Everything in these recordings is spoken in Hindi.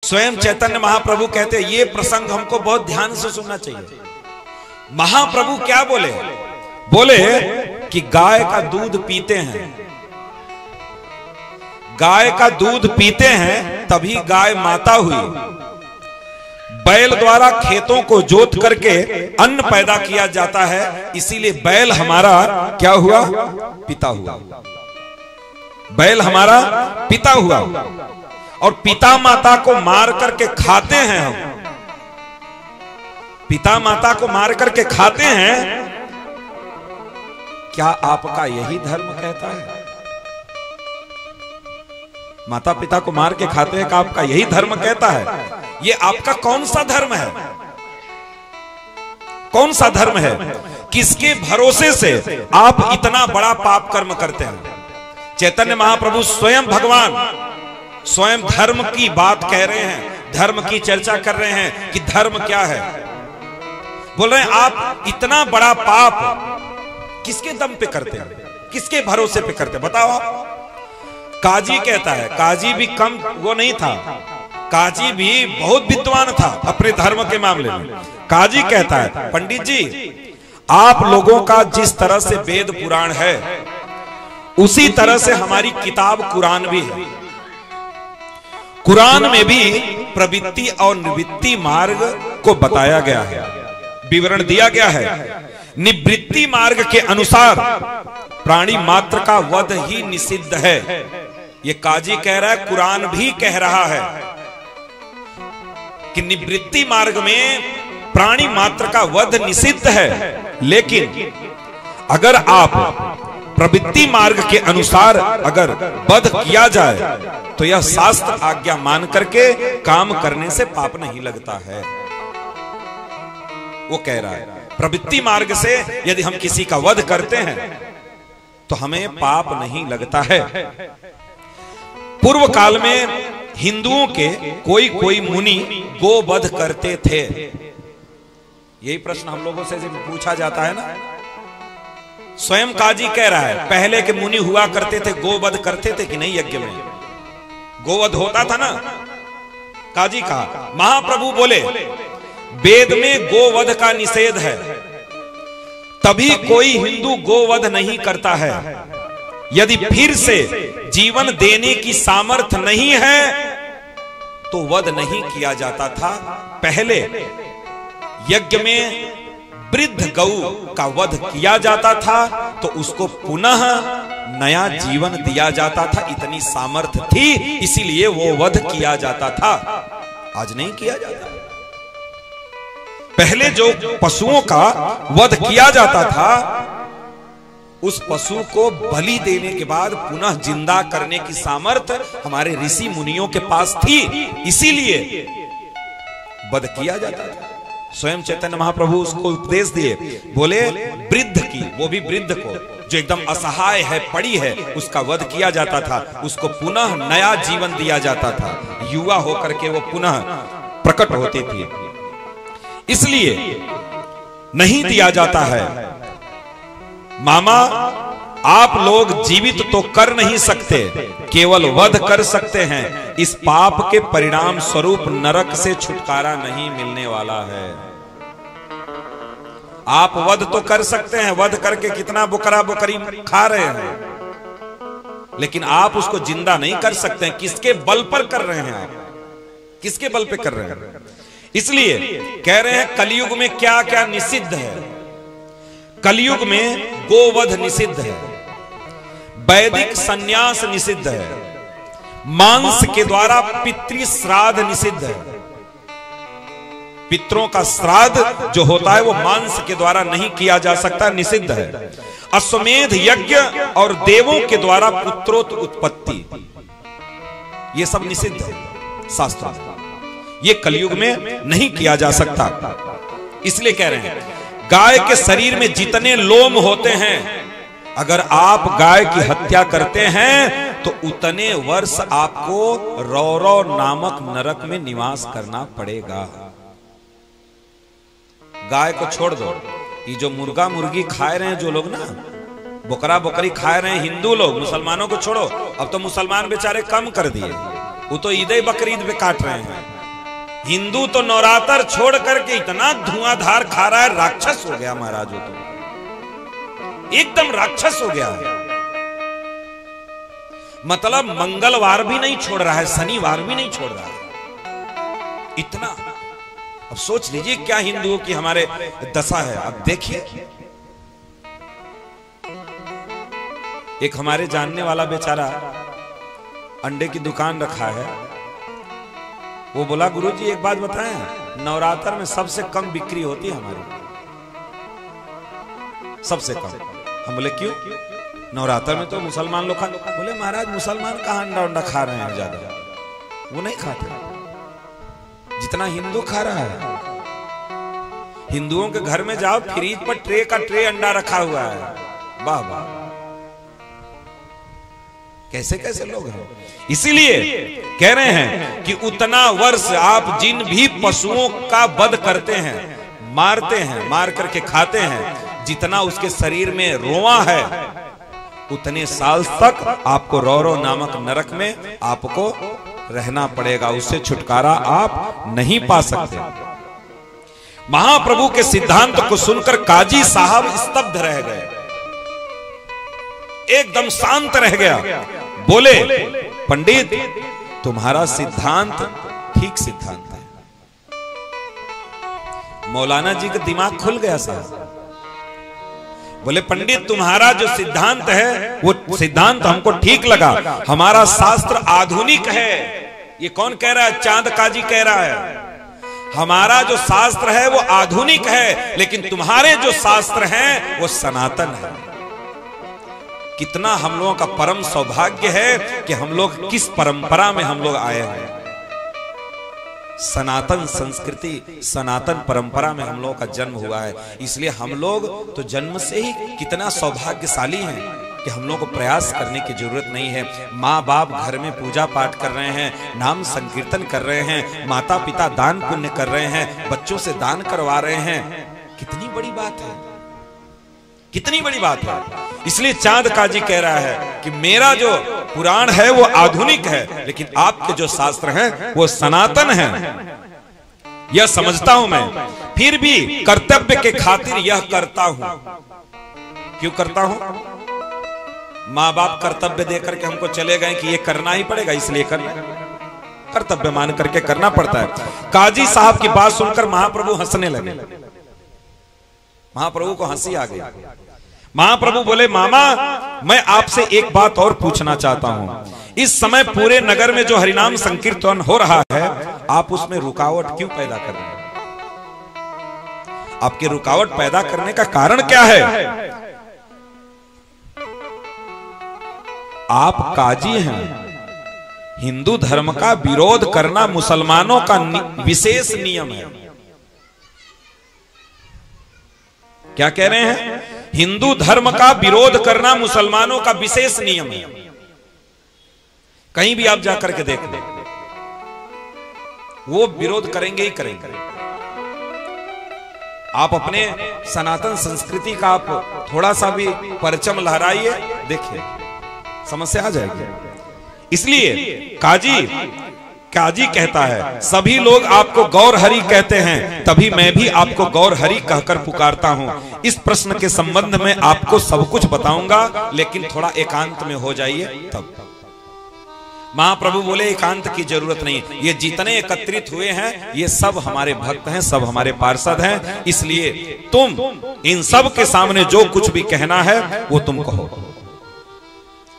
स्वयं चैतन्य महाप्रभु कहते हैं ये प्रसंग हमको बहुत ध्यान से सुनना चाहिए। महाप्रभु क्या बोले? बोले कि गाय का दूध पीते हैं, गाय का दूध पीते हैं तभी गाय माता हुई। बैल द्वारा खेतों को जोत करके अन्न पैदा किया जाता है, इसीलिए बैल हमारा क्या हुआ? पिता हुआ। बैल हमारा पिता हुआ। और पिता माता को मार करके खाते हैं हम, पिता माता को मार करके खाते हैं। क्या आपका यही धर्म कहता है? माता पिता को मार के खाते हैं, क्या आपका यही धर्म कहता है? ये आपका कौन सा धर्म है? कौन सा धर्म है? किसके भरोसे से आप इतना बड़ा पाप कर्म करते हैं? चैतन्य महाप्रभु स्वयं भगवान स्वयं धर्म की बात कह रहे हैं, धर्म की चर्चा कर रहे हैं कि धर्म क्या है। बोल रहे हैं आप इतना बड़ा पाप किसके दम पे करते हैं, किसके भरोसे पे करते हैं? बताओ आप। काजी कहता है, काजी भी कम वो नहीं था, काजी भी बहुत विद्वान था अपने धर्म के मामले में। काजी कहता है पंडित जी आप लोगों का जिस तरह से वेद पुराण है उसी तरह से हमारी किताब कुरान भी है। कुरान में भी प्रवृत्ति और निवृत्ति मार्ग को बताया गया है, विवरण दिया गया है। निवृत्ति मार्ग के अनुसार प्राणी मात्र का वध ही निषिद्ध है। ये काजी कह रहा है, कुरान भी कह रहा है कि निवृत्ति मार्ग में प्राणी मात्र का वध निषिद्ध है। लेकिन अगर आप प्रवृत्ति मार्ग के अनुसार अगर वध किया जाए तो यह शास्त्र आज्ञा मान करके काम करने से पाप नहीं लगता है। वो कह रहा है प्रवृत्ति मार्ग से यदि हम किसी का वध करते हैं तो हमें पाप नहीं लगता है। पूर्व काल में हिंदुओं के कोई कोई मुनि गोवध करते थे। यही प्रश्न हम लोगों से पूछा जाता है ना। स्वयं काजी कह रहा है पहले के मुनि हुआ करते थे, गोवध करते थे कि नहीं? यज्ञ में गोवध होता था ना। काजी कहा, महाप्रभु बोले वेद में गोवध का निषेध है, तभी कोई हिंदू गोवध नहीं करता है। यदि फिर से जीवन देने की सामर्थ्य नहीं है तो वध नहीं किया जाता था। पहले यज्ञ में वृद्ध गौ का वध किया जाता था तो उसको पुनः नया जीवन दिया जाता था, इतनी सामर्थ्य थी इसीलिए वो वध किया जाता था। आज नहीं किया जाता। पहले जो पशुओं का वध किया जाता था उस पशु को बलि देने के बाद पुनः जिंदा करने की सामर्थ्य हमारे ऋषि मुनियों के पास थी, इसीलिए वध किया जाता था। स्वयं चैतन्य महाप्रभु उसको उपदेश दिए, बोले वृद्ध की, वो भी वृद्ध को जो एकदम असहाय है, पड़ी है, उसका वध किया जाता था, उसको पुनः नया जीवन दिया जाता था। युवा होकर के वो पुनः प्रकट होती थी, इसलिए नहीं दिया जाता है। मामा आप लोग जीवित तो कर नहीं सकते, केवल वध कर सकते हैं। इस पाप के परिणाम स्वरूप नरक से छुटकारा नहीं मिलने वाला है। आप वध तो कर सकते हैं, वध करके कितना बुकरा बुकरी खा रहे हैं, लेकिन आप उसको जिंदा नहीं कर सकते हैं। किसके बल पर कर रहे हैं आप? किसके बल पे कर रहे हैं? इसलिए कह रहे हैं कलयुग में क्या क्या निषिद्ध है। कलयुग में गोवध निषिद्ध है, वैदिक संन्यास निषिद्ध है, मांस के द्वारा पितृ श्राद्ध निषिद्ध है। पितरों का श्राद्ध जो होता है वो मांस के द्वारा नहीं किया जा सकता, निषिद्ध है। अश्वमेध यज्ञ और देवों के द्वारा पुत्रोत उत्पत्ति, ये सब निषिद्ध है शास्त्र। ये कलयुग में नहीं किया जा सकता। इसलिए कह रहे हैं गाय के शरीर में जितने लोम होते हैं, अगर आप गाय की हत्या करते हैं तो उतने वर्ष आपको रौरव नामक नरक में निवास करना पड़ेगा। गाय को छोड़ दो, ये जो मुर्गा मुर्गी खाए रहे हैं जो लोग ना, बकरा बकरी खाए रहे हैं हिंदू लोग, मुसलमानों को छोड़ो। अब तो मुसलमान बेचारे कम कर दिए, वो तो ईद बकरीद पे काट रहे हैं। हिंदू तो नवरात्र छोड़ करके इतना धुआंधार खा रहा है, राक्षस हो गया महाराज। वो तो एकदम राक्षस हो गया है। मतलब मंगलवार भी नहीं छोड़ रहा है, शनिवार भी नहीं छोड़ रहा है, इतना। अब सोच लीजिए क्या हिंदुओं की हमारे दशा है। अब देखिए, एक हमारे जानने वाला बेचारा अंडे की दुकान रखा है। वो बोला, गुरुजी एक बात बताएं, नवरात्र में सबसे कम बिक्री होती है हमारी, सबसे कम। हम बोले क्यों? नवरात्र में तो मुसलमान लोग खा। बोले महाराज मुसलमान कहाँ अंडा उंडा खा रहे हैं ज्यादा, वो नहीं खाते जितना हिंदू खा रहा है। हिंदुओं के घर में जाओ, फ्रीज पर ट्रे का ट्रे अंडा रखा हुआ है। वाह वाह, कैसे कैसे लोग हैं। इसीलिए कह रहे हैं कि उतना वर्ष आप जिन भी पशुओं का वध करते हैं, मारते हैं, मार करके खाते हैं, जितना उसके शरीर में रोआ है, उतने साल तक आपको रौरो नामक नरक में आपको रहना पड़ेगा। उससे छुटकारा आप नहीं पा सकते। महाप्रभु के सिद्धांत को सुनकर काजी साहब स्तब्ध रह गए, एकदम शांत रह गया। बोले, पंडित तुम्हारा सिद्धांत ठीक सिद्धांत है। मौलाना जी का दिमाग खुल गया साहब। बोले पंडित तुम्हारा जो सिद्धांत है वो सिद्धांत हमको ठीक लगा। हमारा शास्त्र आधुनिक है। ये कौन कह रहा है? चांद काजी कह रहा है। हमारा जो शास्त्र है वो आधुनिक है, लेकिन तुम्हारे जो शास्त्र हैं वो सनातन है। कितना हम लोगों का परम सौभाग्य है कि हम लोग किस परंपरा में हम लोग आए हैं। सनातन संस्कृति, सनातन परंपरा में हम लोगों का जन्म हुआ है। इसलिए हम लोग तो जन्म से ही कितना सौभाग्यशाली हैं कि हम लोगों को प्रयास करने की जरूरत नहीं है। माँ बाप घर में पूजा पाठ कर रहे हैं, नाम संकीर्तन कर रहे हैं, माता पिता दान पुण्य कर रहे हैं, बच्चों से दान करवा रहे हैं। कितनी बड़ी बात है, कितनी बड़ी बात है। इसलिए चांद काजी कह रहा है कि मेरा जो पुराण है वो आधुनिक है, लेकिन आपके जो शास्त्र हैं वो सनातन हैं। यह समझता हूं मैं, फिर भी कर्तव्य के खातिर यह करता हूं। क्यों करता हूं? माँ बाप कर्तव्य देकर के हमको चले गए कि ये करना ही पड़ेगा, इसलिए करना, कर्तव्य मान करके करना पड़ता है। काजी साहब की बात सुनकर महाप्रभु हंसने लगे। महाप्रभु को हंसी आ गई। महाप्रभु बोले, मामा मैं आपसे एक बात और पूछना चाहता हूं। इस समय पूरे नगर में जो हरिनाम संकीर्तन हो रहा है, आप उसमें रुकावट क्यों पैदा कर रहे हैं? आपके रुकावट पैदा करने का कारण क्या है? आप काजी हैं। हिंदू धर्म का विरोध करना मुसलमानों का विशेष नियम है। क्या कह रहे हैं? हिंदू धर्म का विरोध करना मुसलमानों का विशेष नियम है। कहीं भी आप जाकर के देख लें, वो विरोध करेंगे ही करेंगे। आप अपने सनातन संस्कृति का आप थोड़ा सा भी परचम लहराइए, देखिए समस्या आ जाएगी। इसलिए काजी कहता है, सभी लोग आपको गौर हरि कहते हैं, तभी मैं भी आपको गौर हरि कहकर पुकारता हूं। इस प्रश्न के संबंध में आपको सब कुछ बताऊंगा, लेकिन थोड़ा एकांत में हो जाइए तब। महाप्रभु बोले, एकांत की जरूरत नहीं, ये जितने एकत्रित हुए हैं ये सब हमारे भक्त हैं, सब हमारे पार्षद हैं। इसलिए तुम इन सब के सामने जो कुछ भी कहना है वो तुम कहो,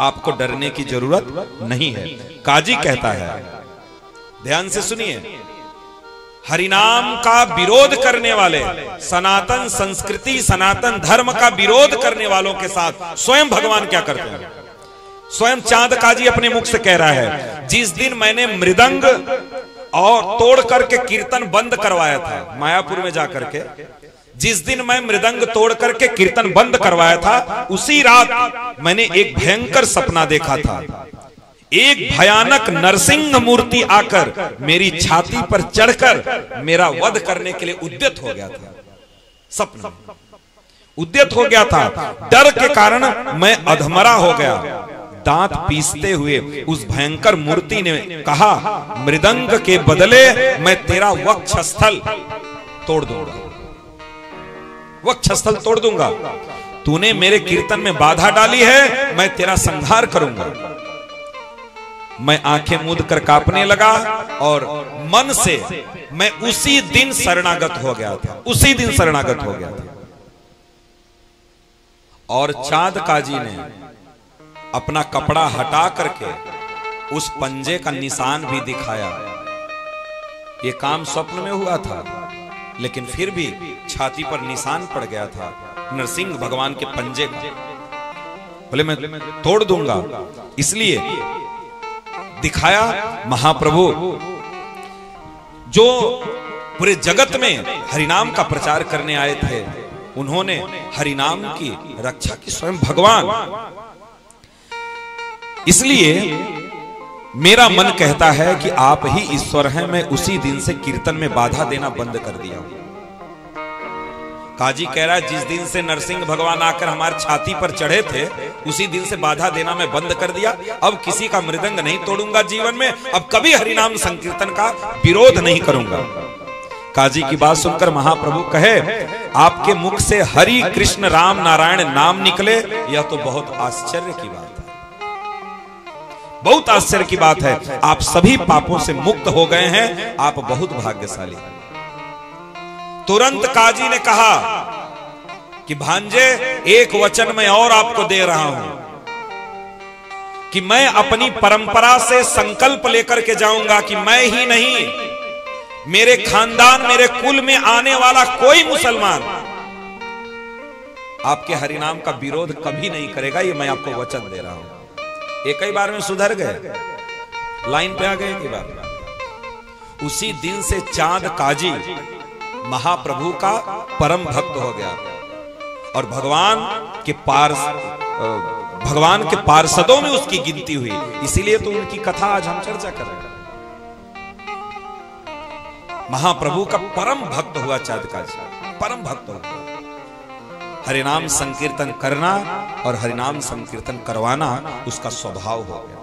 आपको डरने की जरूरत नहीं है। काजी कहता है, ध्यान से सुनिए, हरिनाम का विरोध करने वाले, सनातन संस्कृति सनातन धर्म का विरोध करने वालों के साथ स्वयं भगवान क्या करते हैं? स्वयं चांद काजी अपने मुख से कह रहा है, जिस दिन मैंने मृदंग और तोड़ करके कीर्तन बंद करवाया था मायापुर में जाकर के, जिस दिन मैं मृदंग तोड़ करके कीर्तन बंद करवाया था, उसी रात मैंने एक भयंकर सपना देखा था। एक भयानक नरसिंह मूर्ति आकर मेरी छाती पर चढ़कर मेरा वध करने के लिए उद्यत हो गया था। सपना उद्यत हो गया था। डर के कारण मैं अधमरा हो गया, दांत पीसते हुए उस भयंकर मूर्ति ने कहा, मृदंग के बदले मैं तेरा वक्षस्थल तोड़ दूंगा, वक्षस्थल तोड़ दूंगा। तूने मेरे कीर्तन में बाधा डाली है, मैं तेरा संहार करूंगा। मैं आंखें मूंद कर कांपने लगा और मन से मैं उसी दिन शरणागत हो गया था, उसी दिन शरणागत हो गया था। और चांद काजी ने अपना कपड़ा हटा करके उस पंजे का निशान भी दिखाया। यह काम स्वप्न में हुआ था, लेकिन फिर भी छाती पर निशान पड़ गया था नरसिंह भगवान के पंजे का। बोले मैं तोड़ दूंगा, इसलिए दिखाया। महाप्रभु जो पूरे जगत में हरिनाम का प्रचार करने आए थे, उन्होंने हरिनाम की रक्षा की स्वयं भगवान। इसलिए मेरा मन कहता है कि आप ही ईश्वर हैं। मैं उसी दिन से कीर्तन में बाधा देना बंद कर दिया। काजी कह रहा है, जिस दिन से नरसिंह भगवान आकर हमारे छाती पर चढ़े थे, उसी दिन से बाधा देना मैं बंद कर दिया। अब किसी का मृदंग नहीं तोड़ूंगा जीवन में, अब कभी हरिनाम संकीर्तन का विरोध नहीं करूंगा। काजी की बात सुनकर महाप्रभु कहे, आपके मुख से हरि कृष्ण राम नारायण नाम निकले, यह तो बहुत आश्चर्य की बात है, बहुत आश्चर्य की बात है। आप सभी पापों से मुक्त हो गए हैं, आप बहुत भाग्यशाली हैं। तुरंत काजी ने कहा कि भांजे, एक वचन मैं और आपको दे रहा हूं कि मैं अपनी परंपरा से संकल्प लेकर के जाऊंगा कि मैं ही नहीं, मेरे खानदान मेरे कुल में आने वाला कोई मुसलमान आपके हरिनाम का विरोध कभी नहीं करेगा। ये मैं आपको वचन दे रहा हूं। एक ही बार में सुधर गए, लाइन पे आ गए की बार। उसी दिन से चांद काजी महाप्रभु का परम भक्त हो गया और भगवान के पार्षदों में उसकी गिनती हुई। इसीलिए तो उनकी कथा आज हम चर्चा कर रहे हैं। महाप्रभु का परम भक्त हुआ चांद काजी, परम भक्त हुआ। हरिनाम संकीर्तन करना और हरिनाम संकीर्तन करवाना उसका स्वभाव हो गया।